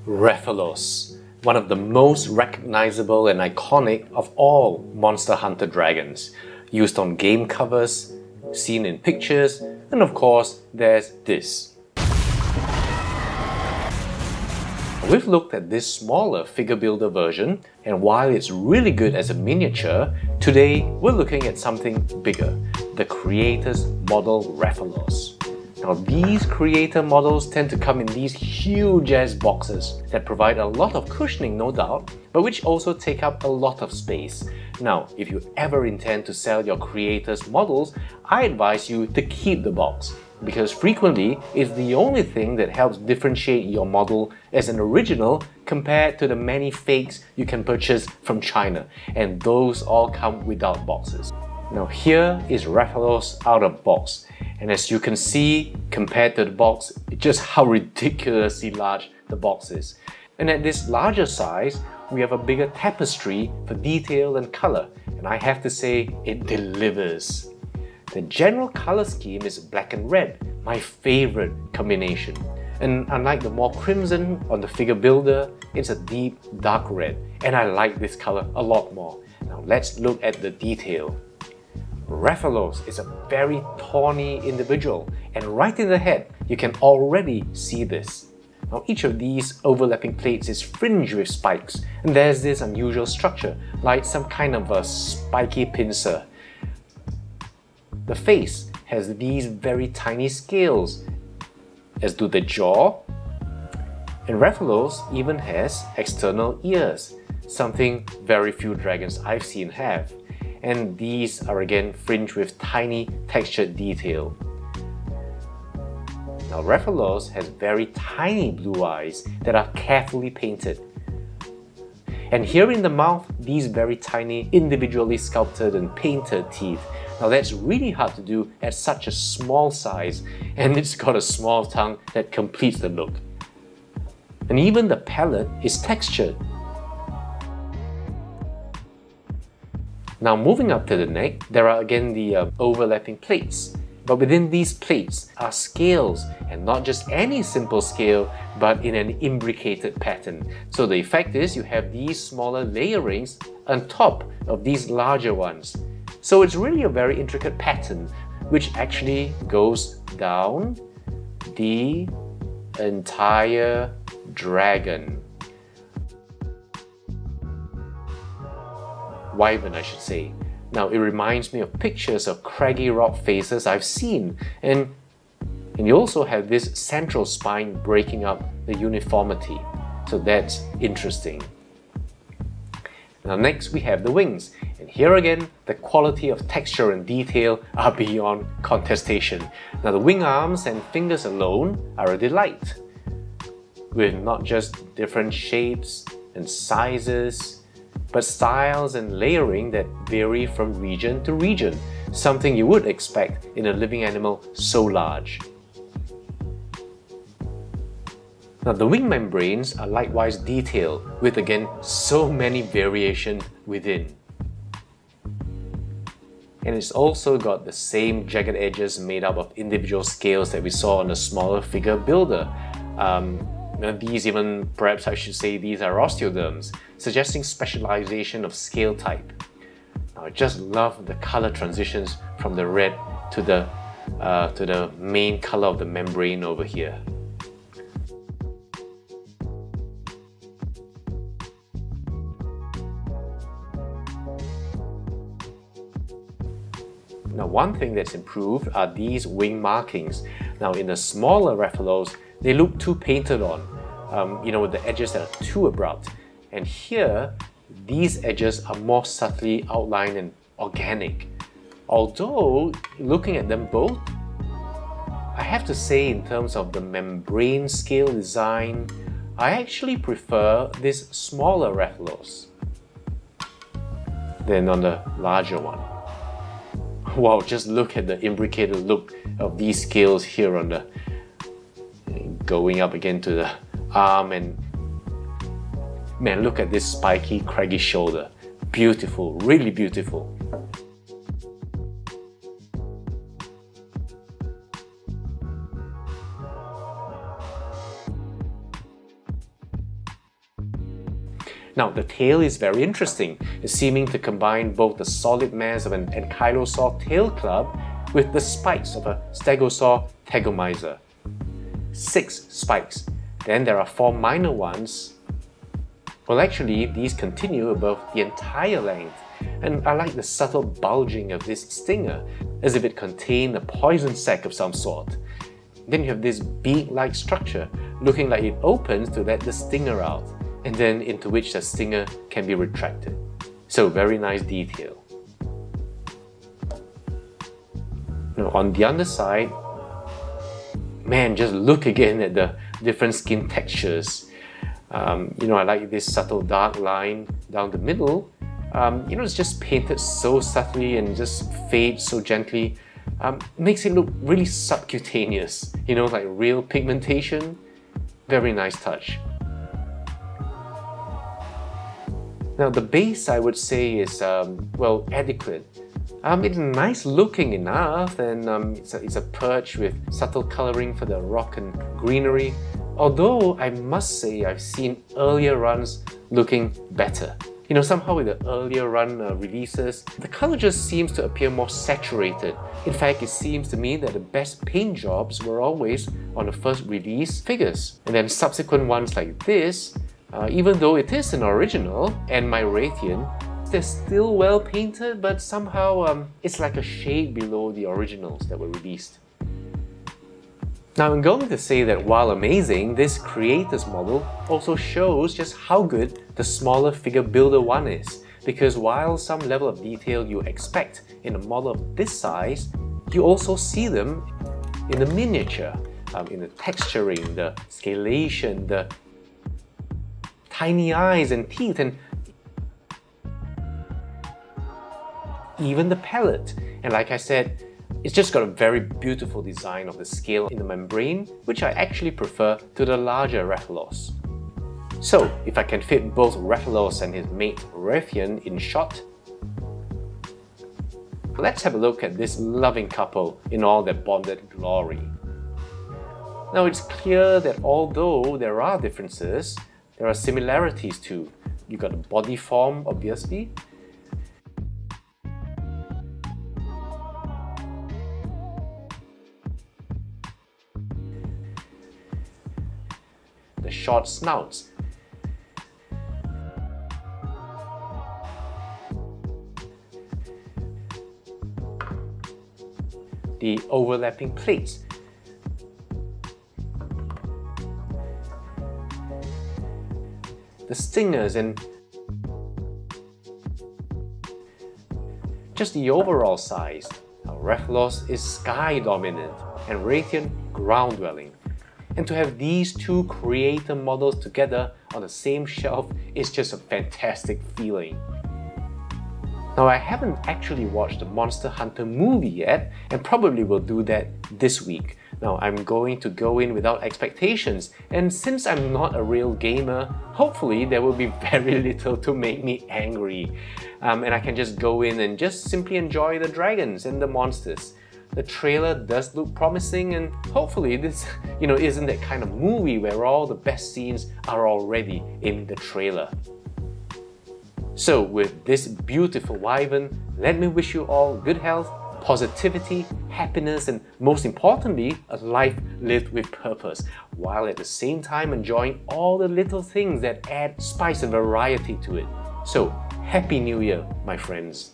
Rathalos, one of the most recognizable and iconic of all Monster Hunter dragons, used on game covers, seen in pictures, and of course there's this. We've looked at this smaller figure builder version, and while it's really good as a miniature, today we're looking at something bigger, the creator's model Rathalos. Now these creator models tend to come in these huge ass boxes that provide a lot of cushioning, no doubt, but which also take up a lot of space. Now, if you ever intend to sell your creator's models, I advise you to keep the box, because frequently it's the only thing that helps differentiate your model as an original compared to the many fakes you can purchase from China, and those all come without boxes. Now here is Rathalos out of box, and as you can see, compared to the box, just how ridiculously large the box is. And at this larger size, we have a bigger tapestry for detail and color, and I have to say, it delivers. The general color scheme is black and red, my favorite combination. And unlike the more crimson on the figure builder, it's a deep dark red, and I like this color a lot more. Now let's look at the detail. Rathalos is a very tawny individual, and right in the head, you can already see this. Now each of these overlapping plates is fringed with spikes, and there's this unusual structure, like some kind of a spiky pincer. The face has these very tiny scales, as do the jaw, and Rathalos even has external ears, something very few dragons I've seen have. And these are again fringed with tiny textured detail. Now Rathalos has very tiny blue eyes that are carefully painted. And here in the mouth, these very tiny, individually sculpted and painted teeth. Now that's really hard to do at such a small size, and it's got a small tongue that completes the look. And even the palate is textured. Now moving up to the neck, there are again the overlapping plates. But within these plates are scales, and not just any simple scale, but in an imbricated pattern. So the effect is you have these smaller layerings on top of these larger ones. So it's really a very intricate pattern, which actually goes down the entire dragon. Wyvern, I should say. Now it reminds me of pictures of craggy rock faces I've seen, and you also have this central spine breaking up the uniformity, so that's interesting. Now next we have the wings, and here again the quality of texture and detail are beyond contestation. Now the wing arms and fingers alone are a delight, with not just different shapes and sizes, but styles and layering that vary from region to region, something you would expect in a living animal so large. Now the wing membranes are likewise detailed, with again so many variations within. And it's also got the same jagged edges made up of individual scales that we saw on the smaller figure builder. These even, perhaps I should say, these are osteoderms, suggesting specialization of scale type. Now, I just love the color transitions from the red to the main color of the membrane over here. Now one thing that's improved are these wing markings. Now in the smaller Rathalos, they look too painted on, with the edges that are too abrupt. And here, these edges are more subtly outlined and organic. Although, looking at them both, I have to say in terms of the membrane scale design, I actually prefer this smaller Rathalos than on the larger one. Wow, just look at the imbricated look of these scales here on the going up again to the arm, and man, look at this spiky, craggy shoulder. Beautiful, really beautiful. Now, the tail is very interesting, seeming to combine both the solid mass of an ankylosaur tail club with the spikes of a stegosaur tegomizer. 6 spikes. Then there are 4 minor ones. Well, actually, these continue above the entire length, and I like the subtle bulging of this stinger, as if it contained a poison sac of some sort. Then you have this beak-like structure, looking like it opens to let the stinger out, and then into which the stinger can be retracted. So very nice detail. Now on the underside, man, just look again at the different skin textures. I like this subtle dark line down the middle. It's just painted so subtly and just fades so gently. Makes it look really subcutaneous, like real pigmentation. Very nice touch. Now the base, I would say, is adequate. It's nice looking enough, and it's a perch with subtle colouring for the rock and greenery. Although I must say I've seen earlier runs looking better. Somehow with the earlier run releases, the colour just seems to appear more saturated. In fact, it seems to me that the best paint jobs were always on the first release figures. And then subsequent ones like this, even though it is an original and my Rathian, they're still well painted, but somehow it's like a shade below the originals that were released. Now I'm going to say that while amazing, this creator's model also shows just how good the smaller figure builder one is, because while some level of detail you expect in a model of this size, you also see them in the miniature, in the texturing, the scalation, the tiny eyes and teeth, and even the palette. And like I said, it's just got a very beautiful design of the scale in the membrane, which I actually prefer to the larger Rathalos. So, if I can fit both Rathalos and his mate Rathian in shot, let's have a look at this loving couple in all their bonded glory. Now it's clear that although there are differences, there are similarities too. You've got the body form, obviously, the short snouts, the overlapping plates, the stingers, and just the overall size. Now, Rathalos is sky dominant and Rathian ground dwelling. And to have these two creator models together on the same shelf is just a fantastic feeling. Now I haven't actually watched the Monster Hunter movie yet, and probably will do that this week. Now I'm going to go in without expectations, and since I'm not a real gamer, hopefully there will be very little to make me angry. And I can just go in and just simply enjoy the dragons and the monsters. The trailer does look promising, and hopefully this isn't that kind of movie where all the best scenes are already in the trailer. So with this beautiful wyvern, let me wish you all good health, positivity, happiness, and most importantly, a life lived with purpose, while at the same time enjoying all the little things that add spice and variety to it. So, Happy New Year, my friends!